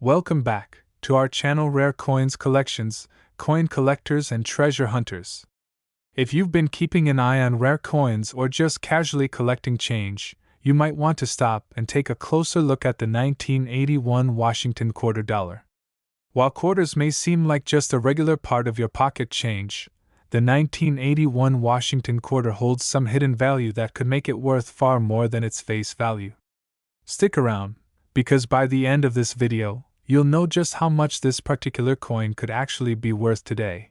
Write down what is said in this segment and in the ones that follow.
Welcome back to our channel Rare Coins Collections, Coin Collectors and Treasure Hunters. If you've been keeping an eye on rare coins or just casually collecting change, you might want to stop and take a closer look at the 1981 Washington quarter dollar. While quarters may seem like just a regular part of your pocket change, the 1981 Washington quarter holds some hidden value that could make it worth far more than its face value. Stick around, because by the end of this video, you'll know just how much this particular coin could actually be worth today.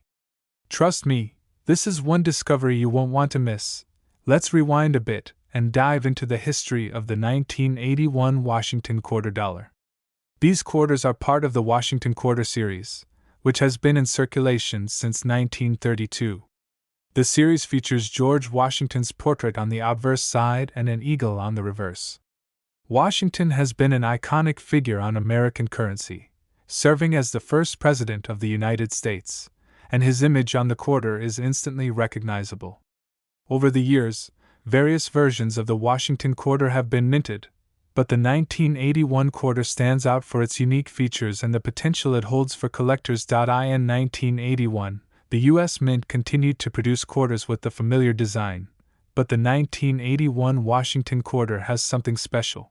Trust me, this is one discovery you won't want to miss. Let's rewind a bit and dive into the history of the 1981 Washington quarter dollar. These quarters are part of the Washington quarter series, which has been in circulation since 1932. The series features George Washington's portrait on the obverse side and an eagle on the reverse. Washington has been an iconic figure on American currency, serving as the first president of the United States, and his image on the quarter is instantly recognizable. Over the years, various versions of the Washington quarter have been minted, but the 1981 quarter stands out for its unique features and the potential it holds for collectors. In 1981, the U.S. Mint continued to produce quarters with the familiar design, but the 1981 Washington quarter has something special.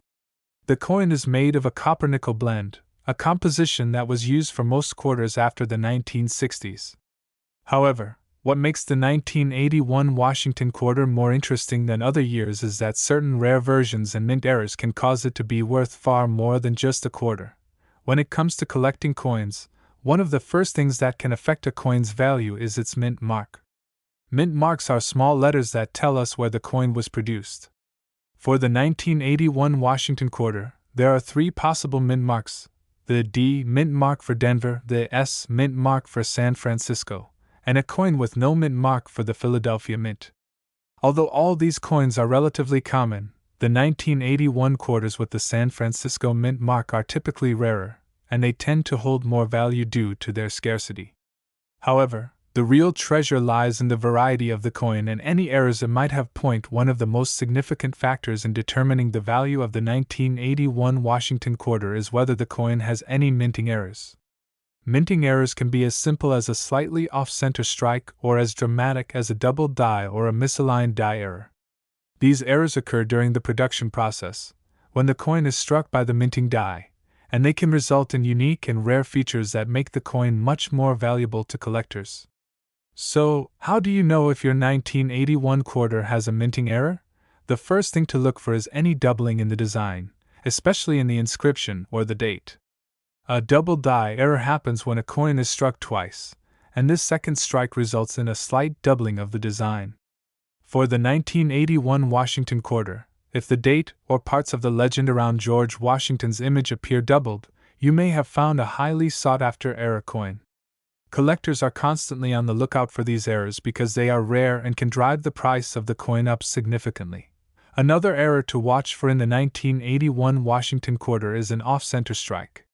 The coin is made of a copper-nickel blend, a composition that was used for most quarters after the 1960s. However, what makes the 1981 Washington quarter more interesting than other years is that certain rare versions and mint errors can cause it to be worth far more than just a quarter. When it comes to collecting coins, one of the first things that can affect a coin's value is its mint mark. Mint marks are small letters that tell us where the coin was produced. For the 1981 Washington quarter, there are three possible mint marks: the D mint mark for Denver, the S mint mark for San Francisco, and a coin with no mint mark for the Philadelphia Mint. Although all these coins are relatively common, the 1981 quarters with the San Francisco Mint mark are typically rarer, and they tend to hold more value due to their scarcity. However, the real treasure lies in the variety of the coin and any errors it might have. One of the most significant factors in determining the value of the 1981 Washington quarter is whether the coin has any minting errors. Minting errors can be as simple as a slightly off-center strike or as dramatic as a double die or a misaligned die error. These errors occur during the production process, when the coin is struck by the minting die, and they can result in unique and rare features that make the coin much more valuable to collectors. So, how do you know if your 1981 quarter has a minting error? The first thing to look for is any doubling in the design, especially in the inscription or the date. A double die error happens when a coin is struck twice, and this second strike results in a slight doubling of the design. For the 1981 Washington quarter, if the date or parts of the legend around George Washington's image appear doubled, you may have found a highly sought-after error coin. Collectors are constantly on the lookout for these errors because they are rare and can drive the price of the coin up significantly. Another error to watch for in the 1981 Washington quarter is an off-center strike.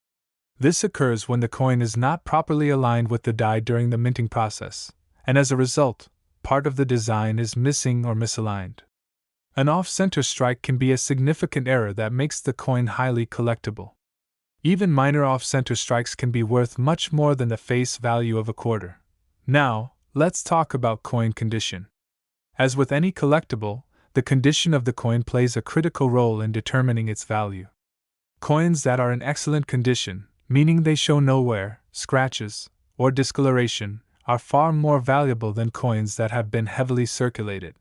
This occurs when the coin is not properly aligned with the die during the minting process, and as a result, part of the design is missing or misaligned. An off-center strike can be a significant error that makes the coin highly collectible. Even minor off-center strikes can be worth much more than the face value of a quarter. Now, let's talk about coin condition. As with any collectible, the condition of the coin plays a critical role in determining its value. Coins that are in excellent condition, meaning they show no wear, scratches, or discoloration, are far more valuable than coins that have been heavily circulated.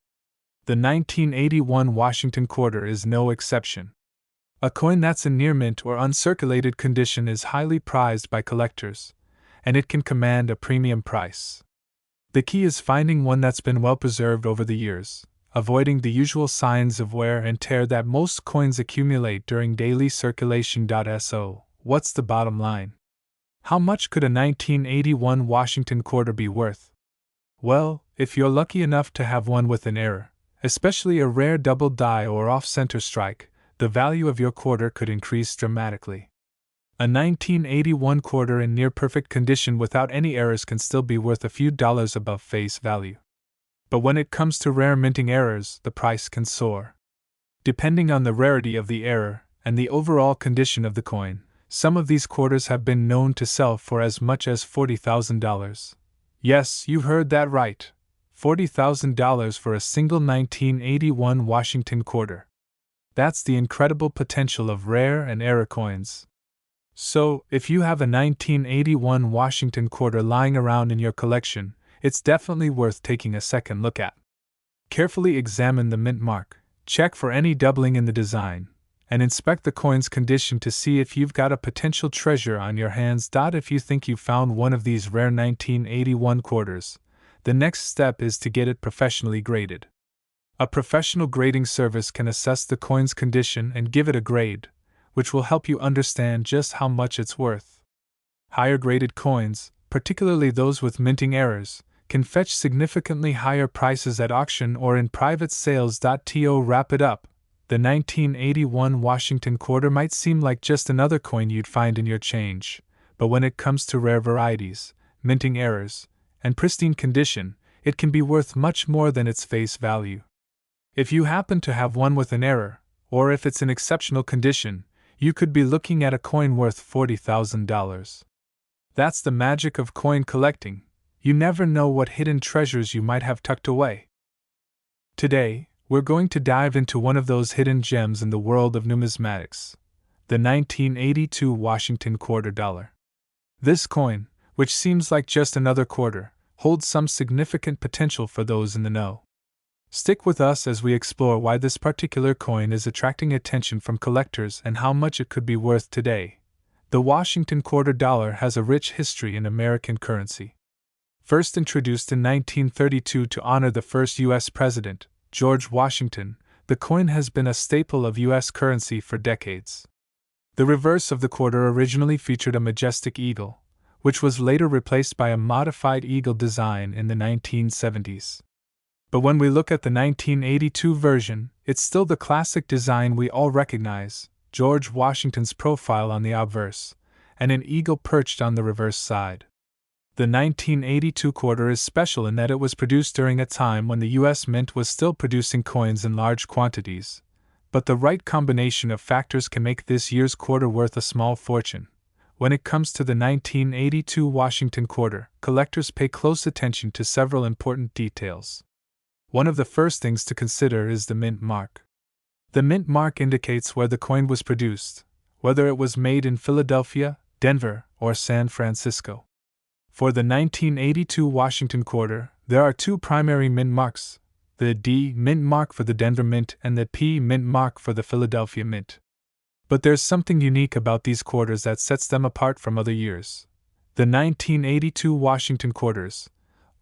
The 1981 Washington quarter is no exception. A coin that's in near mint or uncirculated condition is highly prized by collectors, and it can command a premium price. The key is finding one that's been well preserved over the years, avoiding the usual signs of wear and tear that most coins accumulate during daily circulation. So, what's the bottom line? How much could a 1981 Washington quarter be worth? Well, if you're lucky enough to have one with an error, especially a rare double die or off-center strike, the value of your quarter could increase dramatically. A 1981 quarter in near-perfect condition without any errors can still be worth a few dollars above face value. But when it comes to rare minting errors, the price can soar. Depending on the rarity of the error and the overall condition of the coin, Some of these quarters have been known to sell for as much as $40,000. Yes, you heard that right. $40,000 for a single 1981 Washington quarter. That's the incredible potential of rare and era coins. So, if you have a 1981 Washington quarter lying around in your collection, it's definitely worth taking a second look at. Carefully examine the mint mark, check for any doubling in the design, and inspect the coin's condition to see if you've got a potential treasure on your hands. If you think you found one of these rare 1981 quarters, the next step is to get it professionally graded. A professional grading service can assess the coin's condition and give it a grade, which will help you understand just how much it's worth. Higher graded coins, particularly those with minting errors, can fetch significantly higher prices at auction or in private sales. To wrap it up, the 1981 Washington quarter might seem like just another coin you'd find in your change, but when it comes to rare varieties, minting errors, and pristine condition, it can be worth much more than its face value. If you happen to have one with an error, or if it's in exceptional condition, you could be looking at a coin worth $40,000. That's the magic of coin collecting. You never know what hidden treasures you might have tucked away. Today, we're going to dive into one of those hidden gems in the world of numismatics, the 1982 Washington quarter dollar. This coin, which seems like just another quarter, holds some significant potential for those in the know. Stick with us as we explore why this particular coin is attracting attention from collectors and how much it could be worth today. The Washington quarter dollar has a rich history in American currency. First introduced in 1932 to honor the first U.S. President, George Washington, the coin has been a staple of U.S. currency for decades. The reverse of the quarter originally featured a majestic eagle, which was later replaced by a modified eagle design in the 1970s. But when we look at the 1982 version, it's still the classic design we all recognize: George Washington's profile on the obverse, and an eagle perched on the reverse side. The 1982 quarter is special in that it was produced during a time when the U.S. Mint was still producing coins in large quantities, but the right combination of factors can make this year's quarter worth a small fortune. When it comes to the 1982 Washington quarter, collectors pay close attention to several important details. One of the first things to consider is the mint mark. The mint mark indicates where the coin was produced, whether it was made in Philadelphia, Denver, or San Francisco. For the 1982 Washington quarter, there are two primary mint marks: the D mint mark for the Denver Mint and the P mint mark for the Philadelphia Mint. But there's something unique about these quarters that sets them apart from other years. The 1982 Washington quarters,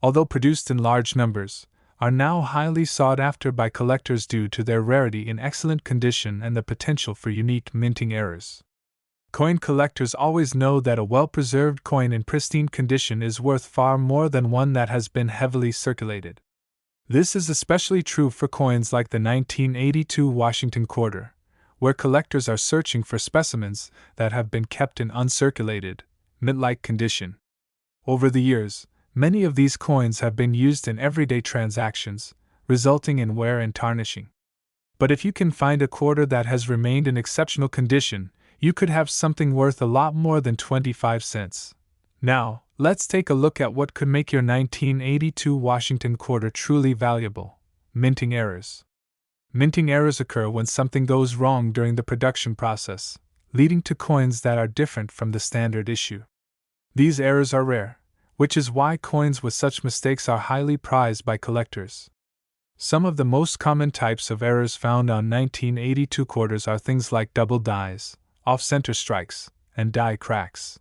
although produced in large numbers, are now highly sought after by collectors due to their rarity in excellent condition and the potential for unique minting errors. Coin collectors always know that a well-preserved coin in pristine condition is worth far more than one that has been heavily circulated. This is especially true for coins like the 1982 Washington quarter, where collectors are searching for specimens that have been kept in uncirculated, mint-like condition. Over the years, many of these coins have been used in everyday transactions, resulting in wear and tarnishing. But if you can find a quarter that has remained in exceptional condition, you could have something worth a lot more than 25 cents. Now, let's take a look at what could make your 1982 Washington quarter truly valuable: minting errors. Minting errors occur when something goes wrong during the production process, leading to coins that are different from the standard issue. These errors are rare, which is why coins with such mistakes are highly prized by collectors. Some of the most common types of errors found on 1982 quarters are things like double dies, off-center strikes, and die cracks.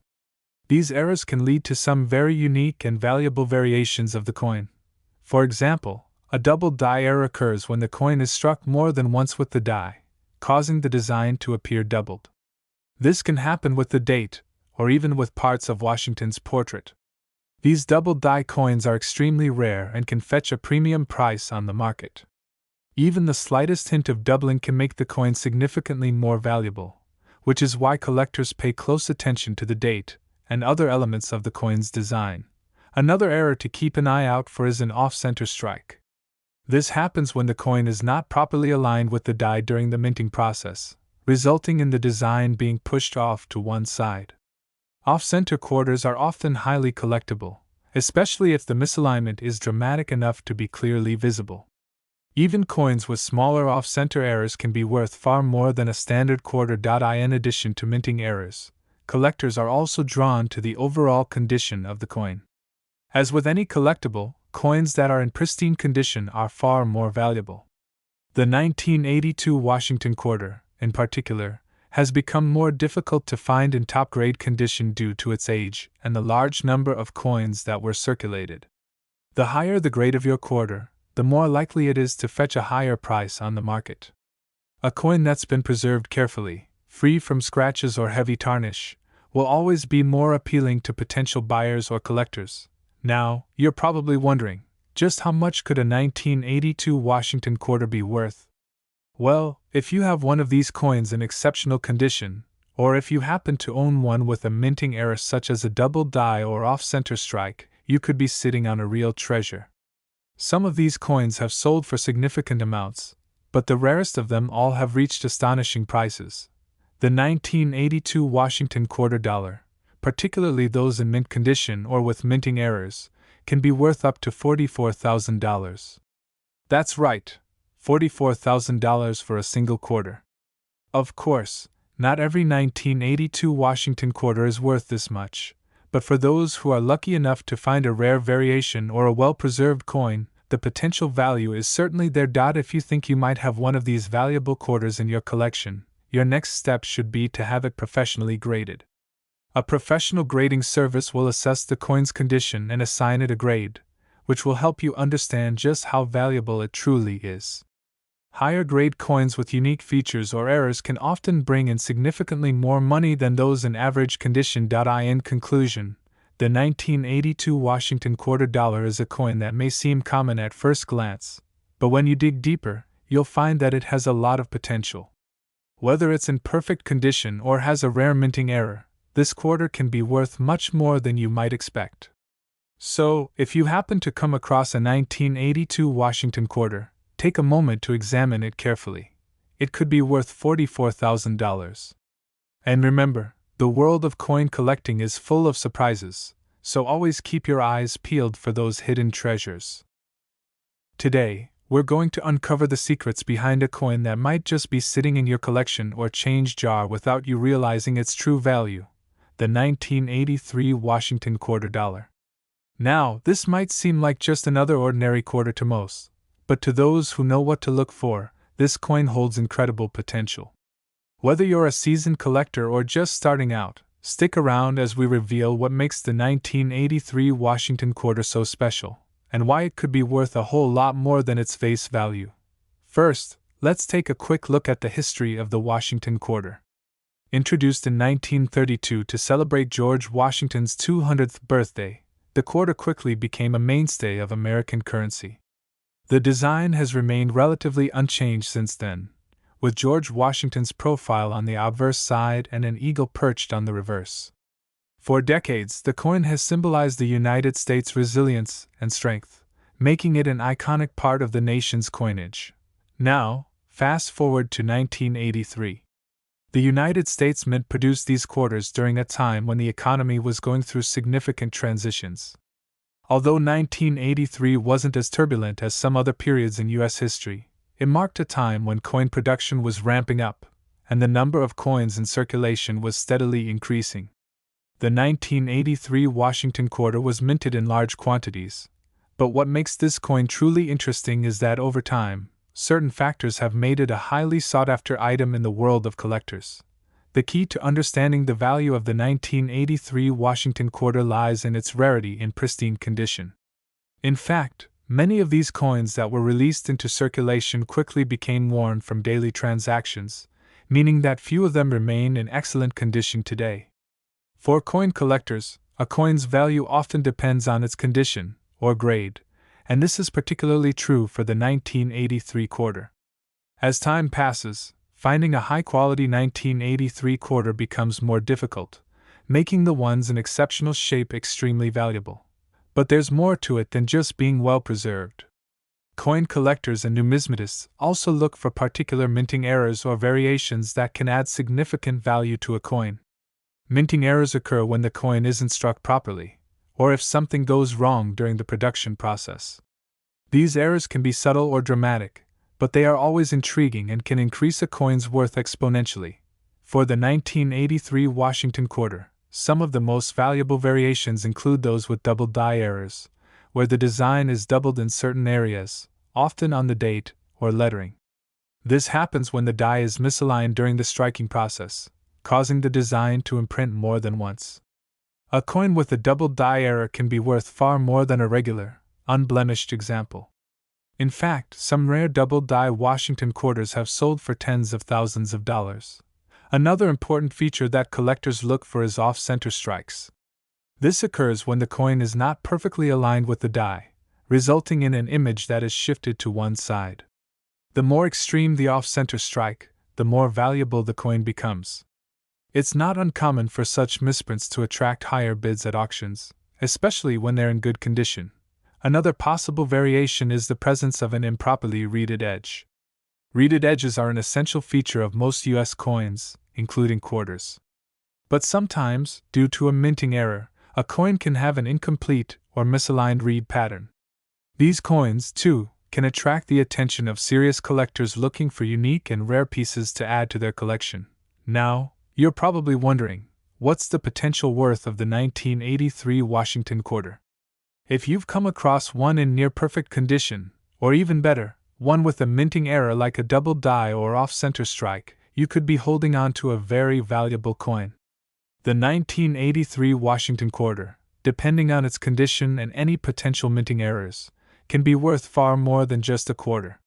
These errors can lead to some very unique and valuable variations of the coin. For example, a double die error occurs when the coin is struck more than once with the die, causing the design to appear doubled. This can happen with the date, or even with parts of Washington's portrait. These double die coins are extremely rare and can fetch a premium price on the market. Even the slightest hint of doubling can make the coin significantly more valuable, which is why collectors pay close attention to the date and other elements of the coin's design. Another error to keep an eye out for is an off-center strike. This happens when the coin is not properly aligned with the die during the minting process, resulting in the design being pushed off to one side. Off-center quarters are often highly collectible, especially if the misalignment is dramatic enough to be clearly visible. Even coins with smaller off-center errors can be worth far more than a standard quarter. In addition to minting errors, collectors are also drawn to the overall condition of the coin. As with any collectible, coins that are in pristine condition are far more valuable. The 1982 Washington quarter, in particular, has become more difficult to find in top-grade condition due to its age and the large number of coins that were circulated. The higher the grade of your quarter, the more likely it is to fetch a higher price on the market. A coin that's been preserved carefully, free from scratches or heavy tarnish, will always be more appealing to potential buyers or collectors. Now, you're probably wondering, just how much could a 1982 Washington quarter be worth? Well, if you have one of these coins in exceptional condition, or if you happen to own one with a minting error such as a double die or off-center strike, you could be sitting on a real treasure. Some of these coins have sold for significant amounts, but the rarest of them all have reached astonishing prices. The 1982 Washington quarter dollar, particularly those in mint condition or with minting errors, can be worth up to $44,000. That's right, $44,000 for a single quarter. Of course, not every 1982 Washington quarter is worth this much, but for those who are lucky enough to find a rare variation or a well-preserved coin, the potential value is certainly there. If you think you might have one of these valuable quarters in your collection, your next step should be to have it professionally graded. A professional grading service will assess the coin's condition and assign it a grade, which will help you understand just how valuable it truly is. Higher grade coins with unique features or errors can often bring in significantly more money than those in average condition. In conclusion, the 1982 Washington quarter dollar is a coin that may seem common at first glance, but when you dig deeper, you'll find that it has a lot of potential. Whether it's in perfect condition or has a rare minting error, this quarter can be worth much more than you might expect. So, if you happen to come across a 1982 Washington quarter, take a moment to examine it carefully. It could be worth $44,000. And remember, the world of coin collecting is full of surprises, so always keep your eyes peeled for those hidden treasures. Today, we're going to uncover the secrets behind a coin that might just be sitting in your collection or change jar without you realizing its true value, the 1983 Washington quarter dollar. Now, this might seem like just another ordinary quarter to most, but to those who know what to look for, this coin holds incredible potential. Whether you're a seasoned collector or just starting out, stick around as we reveal what makes the 1983 Washington quarter so special, and why it could be worth a whole lot more than its face value. First, let's take a quick look at the history of the Washington quarter. Introduced in 1932 to celebrate George Washington's 200th birthday, the quarter quickly became a mainstay of American currency. The design has remained relatively unchanged since then, with George Washington's profile on the obverse side and an eagle perched on the reverse. For decades, the coin has symbolized the United States' resilience and strength, making it an iconic part of the nation's coinage. Now, fast forward to 1983. The United States Mint produced these quarters during a time when the economy was going through significant transitions. Although 1983 wasn't as turbulent as some other periods in U.S. history, it marked a time when coin production was ramping up, and the number of coins in circulation was steadily increasing. The 1983 Washington quarter was minted in large quantities, but what makes this coin truly interesting is that over time, certain factors have made it a highly sought-after item in the world of collectors. The key to understanding the value of the 1983 Washington quarter lies in its rarity in pristine condition. In fact, many of these coins that were released into circulation quickly became worn from daily transactions, meaning that few of them remain in excellent condition today. For coin collectors, a coin's value often depends on its condition, or grade, and this is particularly true for the 1983 quarter. As time passes, finding a high-quality 1983 quarter becomes more difficult, making the ones in exceptional shape extremely valuable. But there's more to it than just being well preserved. Coin collectors and numismatists also look for particular minting errors or variations that can add significant value to a coin. Minting errors occur when the coin isn't struck properly, or if something goes wrong during the production process. These errors can be subtle or dramatic, but they are always intriguing and can increase a coin's worth exponentially. For the 1983 Washington quarter, some of the most valuable variations include those with double die errors, where the design is doubled in certain areas, often on the date or lettering. This happens when the die is misaligned during the striking process, causing the design to imprint more than once. A coin with a double die error can be worth far more than a regular, unblemished example. In fact, some rare double die Washington quarters have sold for tens of thousands of dollars. Another important feature that collectors look for is off-center strikes. This occurs when the coin is not perfectly aligned with the die, resulting in an image that is shifted to one side. The more extreme the off-center strike, the more valuable the coin becomes. It's not uncommon for such misprints to attract higher bids at auctions, especially when they're in good condition. Another possible variation is the presence of an improperly reeded edge. Reeded edges are an essential feature of most U.S. coins, including quarters. But sometimes, due to a minting error, a coin can have an incomplete or misaligned reed pattern. These coins, too, can attract the attention of serious collectors looking for unique and rare pieces to add to their collection. Now, you're probably wondering, what's the potential worth of the 1983 Washington quarter? If you've come across one in near-perfect condition, or even better, one with a minting error like a double die or off-center strike, you could be holding on to a very valuable coin. The 1983 Washington quarter, depending on its condition and any potential minting errors, can be worth far more than just a quarter.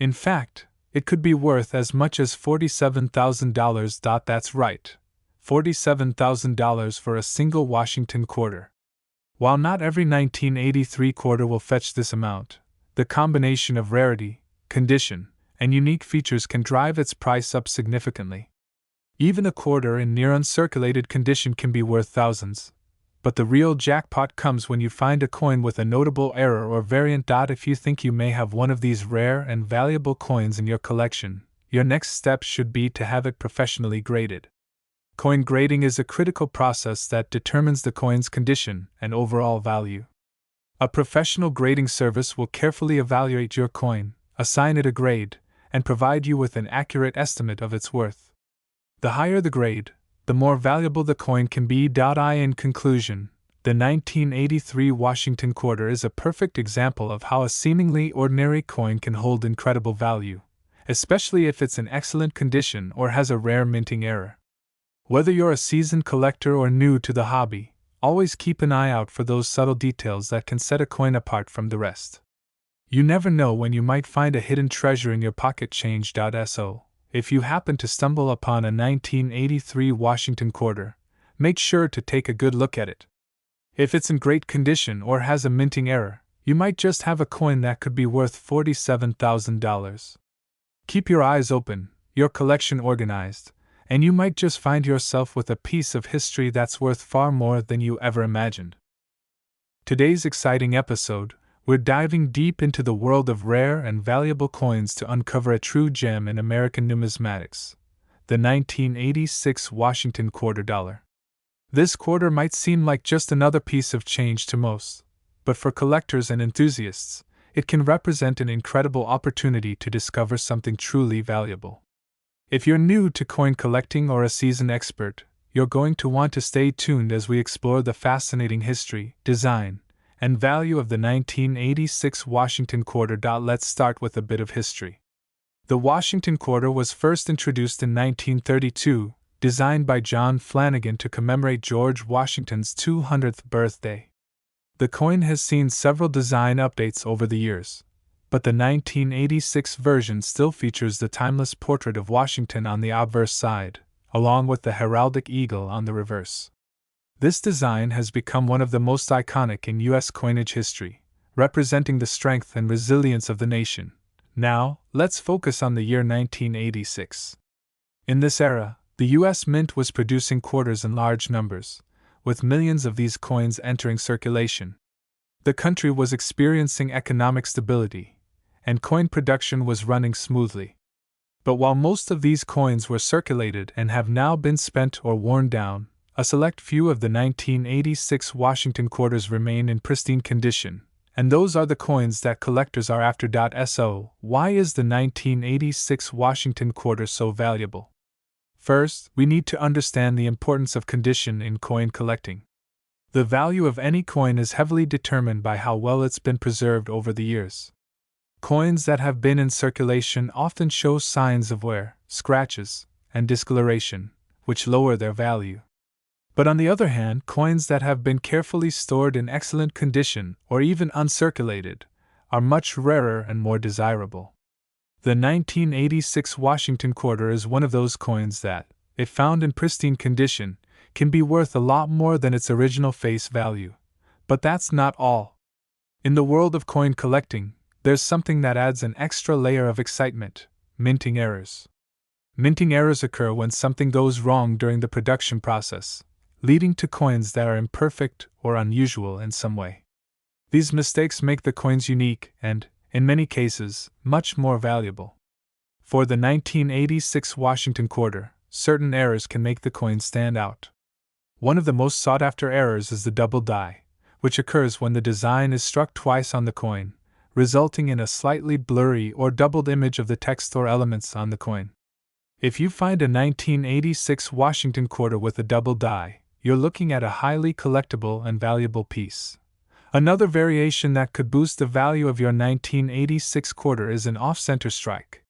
In fact, it could be worth as much as $47,000. That's right, $47,000 for a single Washington quarter. While not every 1983 quarter will fetch this amount, the combination of rarity, condition, and unique features can drive its price up significantly. Even a quarter in near uncirculated condition can be worth thousands, but the real jackpot comes when you find a coin with a notable error or variant. If you think you may have one of these rare and valuable coins in your collection, your next step should be to have it professionally graded. Coin grading is a critical process that determines the coin's condition and overall value. A professional grading service will carefully evaluate your coin, assign it a grade, and provide you with an accurate estimate of its worth. The higher the grade, the more valuable the coin can be. In conclusion, the 1983 Washington quarter is a perfect example of how a seemingly ordinary coin can hold incredible value, especially if it's in excellent condition or has a rare minting error. Whether you're a seasoned collector or new to the hobby, always keep an eye out for those subtle details that can set a coin apart from the rest. You never know when you might find a hidden treasure in your pocket change. So, if you happen to stumble upon a 1983 Washington quarter, make sure to take a good look at it. If it's in great condition or has a minting error, you might just have a coin that could be worth $47,000. Keep your eyes open, your collection organized, and you might just find yourself with a piece of history that's worth far more than you ever imagined. Today's exciting episode, we're diving deep into the world of rare and valuable coins to uncover a true gem in American numismatics, the 1986 Washington quarter dollar. This quarter might seem like just another piece of change to most, but for collectors and enthusiasts, it can represent an incredible opportunity to discover something truly valuable. If you're new to coin collecting or a seasoned expert, you're going to want to stay tuned as we explore the fascinating history, design, and value of the 1986 Washington quarter. Let's start with a bit of history. The Washington quarter was first introduced in 1932, designed by John Flanagan to commemorate George Washington's 200th birthday. The coin has seen several design updates over the years, but the 1986 version still features the timeless portrait of Washington on the obverse side, along with the heraldic eagle on the reverse. This design has become one of the most iconic in U.S. coinage history, representing the strength and resilience of the nation. Now, let's focus on the year 1986. In this era, the U.S. Mint was producing quarters in large numbers, with millions of these coins entering circulation. The country was experiencing economic stability, and coin production was running smoothly. But while most of these coins were circulated and have now been spent or worn down, a select few of the 1986 Washington quarters remain in pristine condition, and those are the coins that collectors are after. So, why is the 1986 Washington quarter so valuable? First, we need to understand the importance of condition in coin collecting. The value of any coin is heavily determined by how well it's been preserved over the years. Coins that have been in circulation often show signs of wear, scratches, and discoloration, which lower their value. But on the other hand, coins that have been carefully stored in excellent condition or even uncirculated are much rarer and more desirable. The 1986 Washington quarter is one of those coins that, if found in pristine condition, can be worth a lot more than its original face value. But that's not all. In the world of coin collecting, there's something that adds an extra layer of excitement: minting errors. Minting errors occur when something goes wrong during the production process, leading to coins that are imperfect or unusual in some way. These mistakes make the coins unique and, in many cases, much more valuable. For the 1986 Washington quarter, certain errors can make the coin stand out. One of the most sought-after errors is the double die, which occurs when the design is struck twice on the coin, resulting in a slightly blurry or doubled image of the text or elements on the coin. If you find a 1986 Washington quarter with a double die, you're looking at a highly collectible and valuable piece. Another variation that could boost the value of your 1986 quarter is an off-center strike.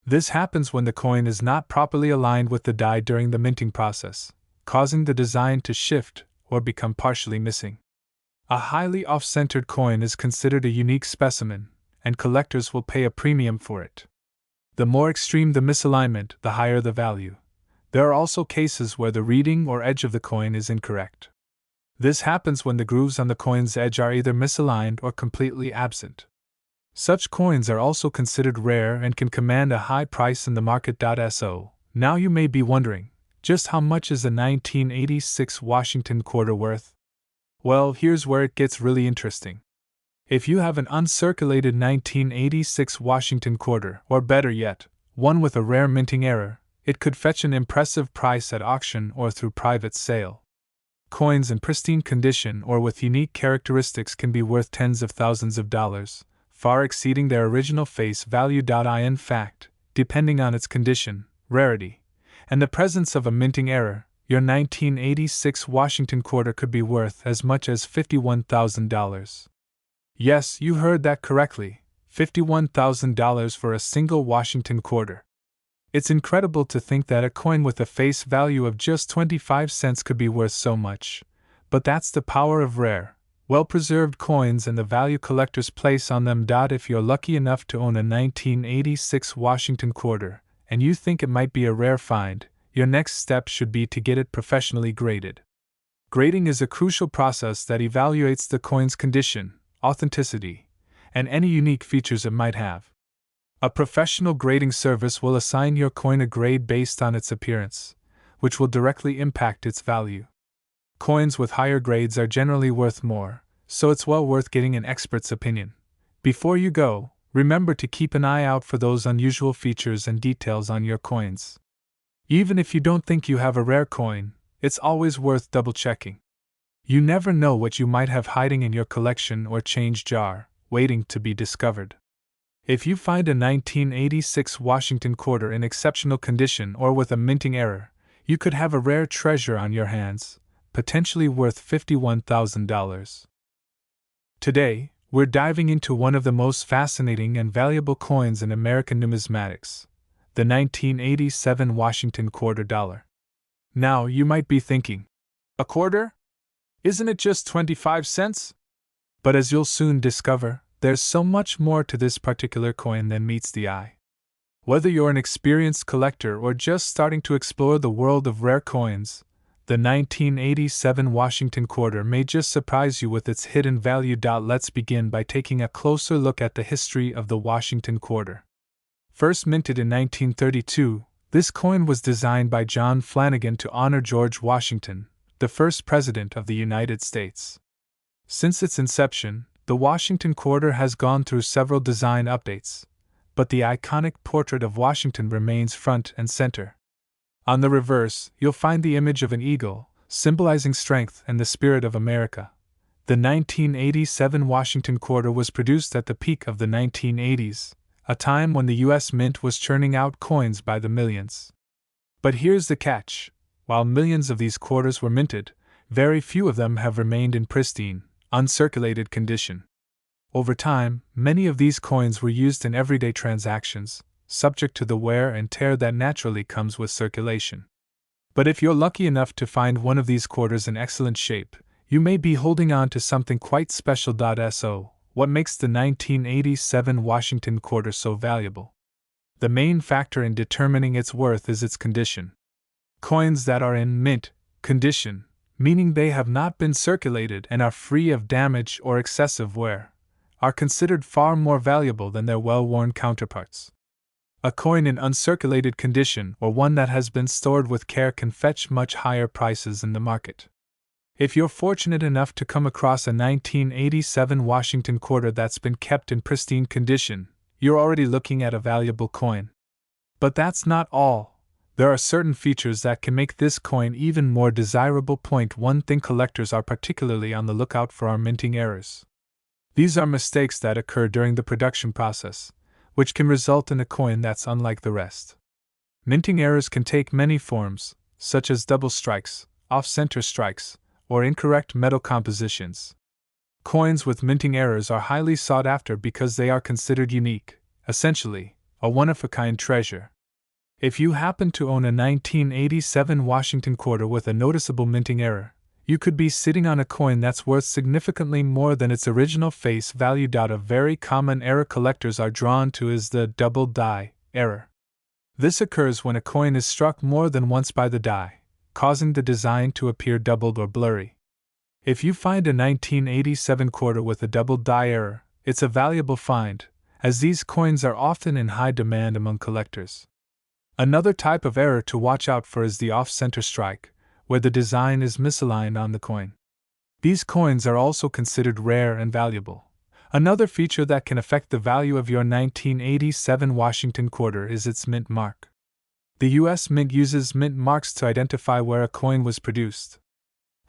This happens when the coin is not properly aligned with the die during the minting process, causing the design to shift or become partially missing. A highly off-centered coin is considered a unique specimen, and collectors will pay a premium for it. The more extreme the misalignment, the higher the value. There are also cases where the reading or edge of the coin is incorrect. This happens when the grooves on the coin's edge are either misaligned or completely absent. Such coins are also considered rare and can command a high price in the market. So, now you may be wondering, just how much is a 1986 Washington quarter worth? Well, here's where it gets really interesting. If you have an uncirculated 1986 Washington quarter, or better yet, one with a rare minting error, it could fetch an impressive price at auction or through private sale. Coins in pristine condition or with unique characteristics can be worth tens of thousands of dollars, far exceeding their original face value. In fact, depending on its condition, rarity, and the presence of a minting error, your 1986 Washington quarter could be worth as much as $51,000. Yes, you heard that correctly, $51,000 for a single Washington quarter. It's incredible to think that a coin with a face value of just 25 cents could be worth so much, but that's the power of rare, well-preserved coins and the value collectors place on them. If you're lucky enough to own a 1986 Washington quarter, and you think it might be a rare find, your next step should be to get it professionally graded. Grading is a crucial process that evaluates the coin's condition, authenticity, and any unique features it might have. A professional grading service will assign your coin a grade based on its appearance, which will directly impact its value. Coins with higher grades are generally worth more, so it's well worth getting an expert's opinion. Before you go, remember to keep an eye out for those unusual features and details on your coins. Even if you don't think you have a rare coin, it's always worth double-checking. You never know what you might have hiding in your collection or change jar, waiting to be discovered. If you find a 1986 Washington quarter in exceptional condition or with a minting error, you could have a rare treasure on your hands, potentially worth $51,000. Today, we're diving into one of the most fascinating and valuable coins in American numismatics, the 1987 Washington quarter dollar. Now, you might be thinking, a quarter? Isn't it just 25 cents? But as you'll soon discover, there's so much more to this particular coin than meets the eye. Whether you're an experienced collector or just starting to explore the world of rare coins, the 1987 Washington quarter may just surprise you with its hidden value. Let's begin by taking a closer look at the history of the Washington quarter. First minted in 1932, this coin was designed by John Flanagan to honor George Washington, the first President of the United States. Since its inception, The Washington quarter has gone through several design updates, but the iconic portrait of Washington remains front and center. On the reverse, you'll find the image of an eagle, symbolizing strength and the spirit of America. The 1987 Washington quarter was produced at the peak of the 1980s, a time when the U.S. Mint was churning out coins by the millions. But here's the catch: while millions of these quarters were minted, very few of them have remained in pristine, uncirculated condition. Over time, many of these coins were used in everyday transactions, subject to the wear and tear that naturally comes with circulation. But if you're lucky enough to find one of these quarters in excellent shape, you may be holding on to something quite special. So, what makes the 1987 Washington quarter so valuable? The main factor in determining its worth is its condition. Coins that are in mint condition, meaning they have not been circulated and are free of damage or excessive wear, are considered far more valuable than their well-worn counterparts. A coin in uncirculated condition or one that has been stored with care can fetch much higher prices in the market. If you're fortunate enough to come across a 1987 Washington quarter that's been kept in pristine condition, you're already looking at a valuable coin. But that's not all. There are certain features that can make this coin even more desirable. Point 1: collectors are particularly on the lookout for are minting errors. These are mistakes that occur during the production process, which can result in a coin that's unlike the rest. Minting errors can take many forms, such as double strikes, off-center strikes, or incorrect metal compositions. Coins with minting errors are highly sought after because they are considered unique, essentially, a one-of-a-kind treasure. If you happen to own a 1987 Washington quarter with a noticeable minting error, you could be sitting on a coin that's worth significantly more than its original face value. A very common error collectors are drawn to is the double die error. This occurs when a coin is struck more than once by the die, causing the design to appear doubled or blurry. If you find a 1987 quarter with a double die error, it's a valuable find, as these coins are often in high demand among collectors. Another type of error to watch out for is the off-center strike, where the design is misaligned on the coin. These coins are also considered rare and valuable. Another feature that can affect the value of your 1987 Washington quarter is its mint mark. The U.S. Mint uses mint marks to identify where a coin was produced.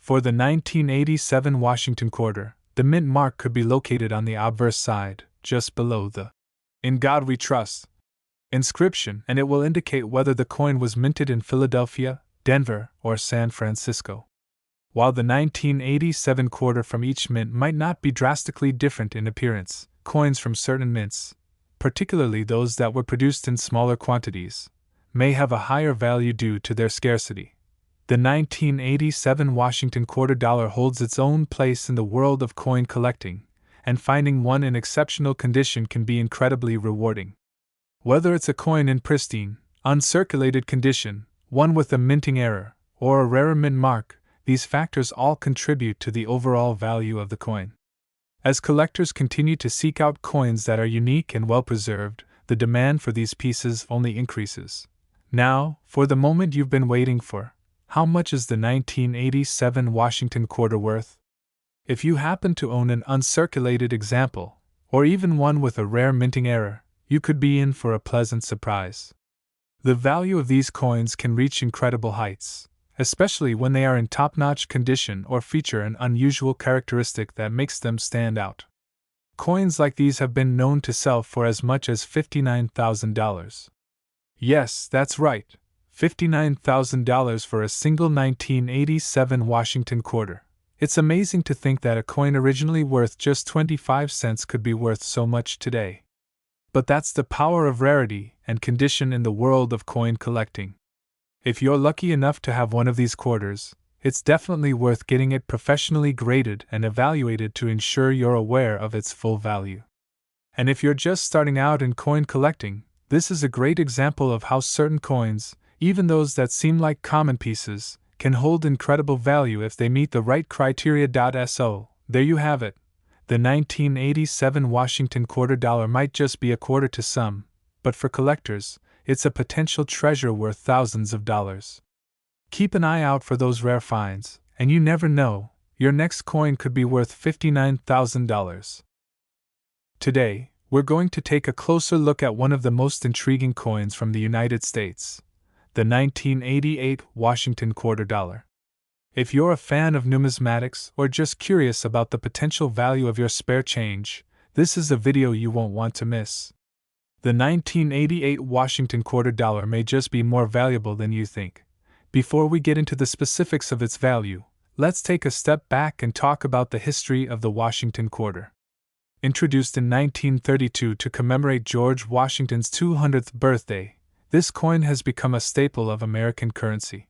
For the 1987 Washington quarter, the mint mark could be located on the obverse side, just below the "In God We Trust" inscription, and it will indicate whether the coin was minted in Philadelphia, Denver, or San Francisco. While the 1987 quarter from each mint might not be drastically different in appearance, coins from certain mints, particularly those that were produced in smaller quantities, may have a higher value due to their scarcity. The 1987 Washington quarter dollar holds its own place in the world of coin collecting, and finding one in exceptional condition can be incredibly rewarding. Whether it's a coin in pristine, uncirculated condition, one with a minting error, or a rarer mint mark, these factors all contribute to the overall value of the coin. As collectors continue to seek out coins that are unique and well-preserved, the demand for these pieces only increases. Now, for the moment you've been waiting for: how much is the 1987 Washington quarter worth? If you happen to own an uncirculated example, or even one with a rare minting error, you could be in for a pleasant surprise. The value of these coins can reach incredible heights, especially when they are in top-notch condition or feature an unusual characteristic that makes them stand out. Coins like these have been known to sell for as much as $59,000. Yes, that's right, $59,000 for a single 1987 Washington quarter. It's amazing to think that a coin originally worth just 25 cents could be worth so much today. But that's the power of rarity and condition in the world of coin collecting. If you're lucky enough to have one of these quarters, it's definitely worth getting it professionally graded and evaluated to ensure you're aware of its full value. And if you're just starting out in coin collecting, this is a great example of how certain coins, even those that seem like common pieces, can hold incredible value if they meet the right criteria. So, there you have it. The 1987 Washington quarter dollar might just be a quarter to some, but for collectors, it's a potential treasure worth thousands of dollars. Keep an eye out for those rare finds, and you never know, your next coin could be worth $59,000. Today, we're going to take a closer look at one of the most intriguing coins from the United States, the 1988 Washington quarter dollar. If you're a fan of numismatics or just curious about the potential value of your spare change, this is a video you won't want to miss. The 1988 Washington quarter dollar may just be more valuable than you think. Before we get into the specifics of its value, let's take a step back and talk about the history of the Washington quarter. Introduced in 1932 to commemorate George Washington's 200th birthday, this coin has become a staple of American currency.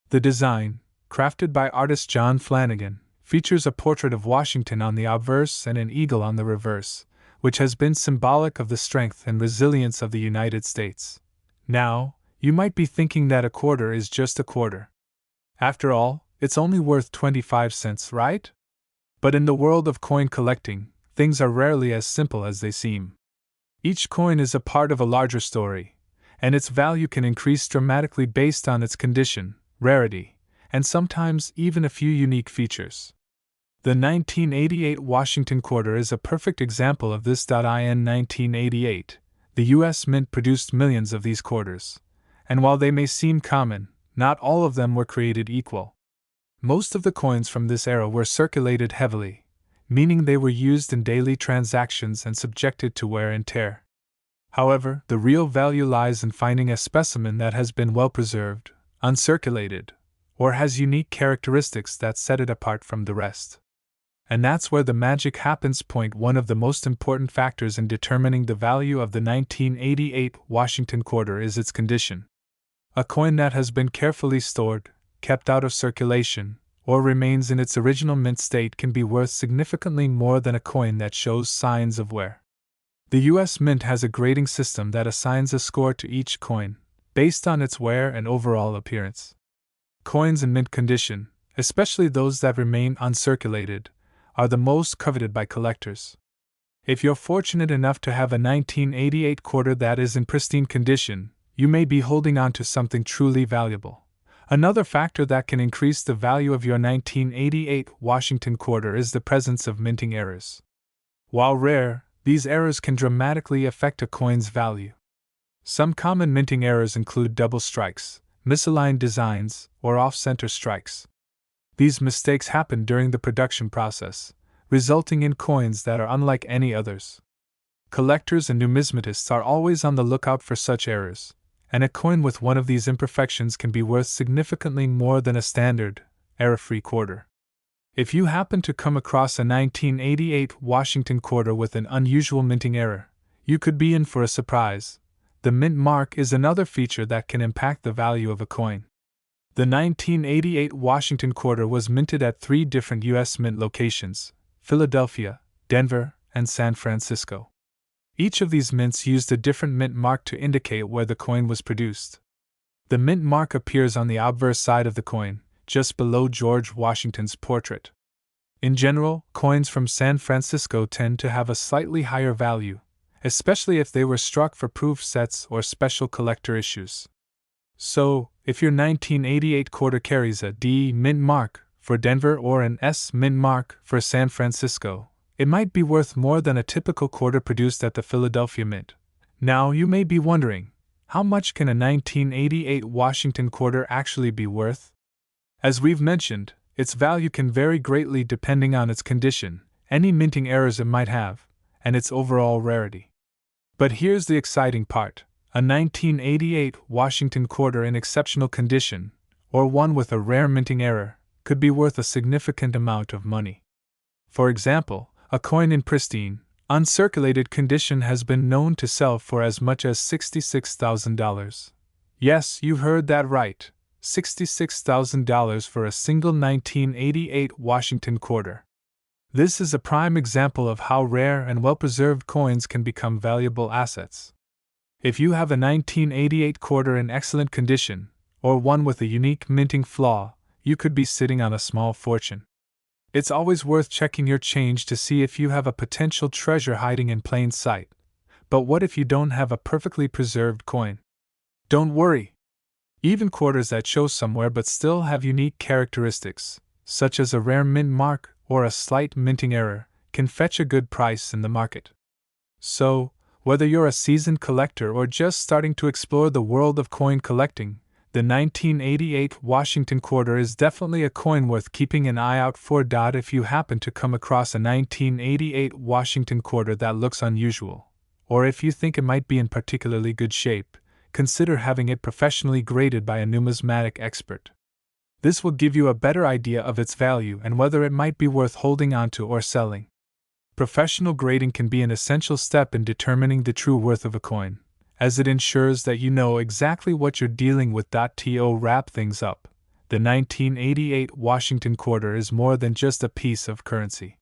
The design, crafted by artist John Flanagan, features a portrait of Washington on the obverse and an eagle on the reverse, which has been symbolic of the strength and resilience of the United States. Now, you might be thinking that a quarter is just a quarter. After all, it's only worth 25 cents, right? But in the world of coin collecting, things are rarely as simple as they seem. Each coin is a part of a larger story, and its value can increase dramatically based on its condition, rarity, and sometimes even a few unique features. The 1988 Washington quarter is a perfect example of this. In 1988, the U.S. Mint produced millions of these quarters, and while they may seem common, not all of them were created equal. Most of the coins from this era were circulated heavily, meaning they were used in daily transactions and subjected to wear and tear. However, the real value lies in finding a specimen that has been well preserved, uncirculated, or has unique characteristics that set it apart from the rest. And that's where the magic happens. One of the most important factors in determining the value of the 1988 Washington quarter is its condition. A coin that has been carefully stored, kept out of circulation, or remains in its original mint state can be worth significantly more than a coin that shows signs of wear. The U.S. Mint has a grading system that assigns a score to each coin, based on its wear and overall appearance. Coins in mint condition, especially those that remain uncirculated, are the most coveted by collectors. If you're fortunate enough to have a 1988 quarter that is in pristine condition, you may be holding on to something truly valuable. Another factor that can increase the value of your 1988 Washington quarter is the presence of minting errors. While rare, these errors can dramatically affect a coin's value. Some common minting errors include double strikes, misaligned designs, or off-center strikes. These mistakes happen during the production process, resulting in coins that are unlike any others. Collectors and numismatists are always on the lookout for such errors, and a coin with one of these imperfections can be worth significantly more than a standard, error-free quarter. If you happen to come across a 1988 Washington quarter with an unusual minting error, you could be in for a surprise. The mint mark is another feature that can impact the value of a coin. The 1988 Washington quarter was minted at 3 different U.S. Mint locations: Philadelphia, Denver, and San Francisco. Each of these mints used a different mint mark to indicate where the coin was produced. The mint mark appears on the obverse side of the coin, just below George Washington's portrait. In general, coins from San Francisco tend to have a slightly higher value, especially if they were struck for proof sets or special collector issues. So, if your 1988 quarter carries a D mint mark for Denver or an S mint mark for San Francisco, it might be worth more than a typical quarter produced at the Philadelphia Mint. Now you may be wondering, how much can a 1988 Washington quarter actually be worth? As we've mentioned, its value can vary greatly depending on its condition, any minting errors it might have, and its overall rarity. But here's the exciting part: a 1988 Washington quarter in exceptional condition, or one with a rare minting error, could be worth a significant amount of money. For example, a coin in pristine, uncirculated condition has been known to sell for as much as $66,000. Yes, you heard that right, $66,000 for a single 1988 Washington quarter. This is a prime example of how rare and well-preserved coins can become valuable assets. If you have a 1988 quarter in excellent condition, or one with a unique minting flaw, you could be sitting on a small fortune. It's always worth checking your change to see if you have a potential treasure hiding in plain sight. But what if you don't have a perfectly preserved coin? Don't worry. Even quarters that show somewhere but still have unique characteristics, such as a rare mint mark or a slight minting error, can fetch a good price in the market. So, whether you're a seasoned collector or just starting to explore the world of coin collecting, the 1988 Washington quarter is definitely a coin worth keeping an eye out for. If you happen to come across a 1988 Washington quarter that looks unusual, or if you think it might be in particularly good shape, consider having it professionally graded by a numismatic expert. This will give you a better idea of its value and whether it might be worth holding onto or selling. Professional grading can be an essential step in determining the true worth of a coin, as it ensures that you know exactly what you're dealing with. To wrap things up, the 1988 Washington quarter is more than just a piece of currency.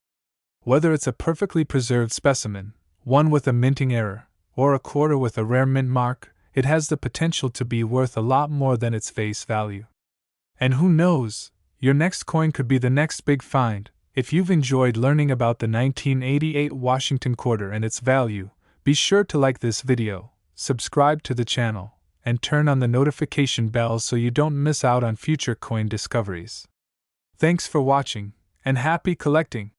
Whether it's a perfectly preserved specimen, one with a minting error, or a quarter with a rare mint mark, it has the potential to be worth a lot more than its face value. And who knows, your next coin could be the next big find. If you've enjoyed learning about the 1988 Washington quarter and its value, be sure to like this video, subscribe to the channel, and turn on the notification bell so you don't miss out on future coin discoveries. Thanks for watching, and happy collecting!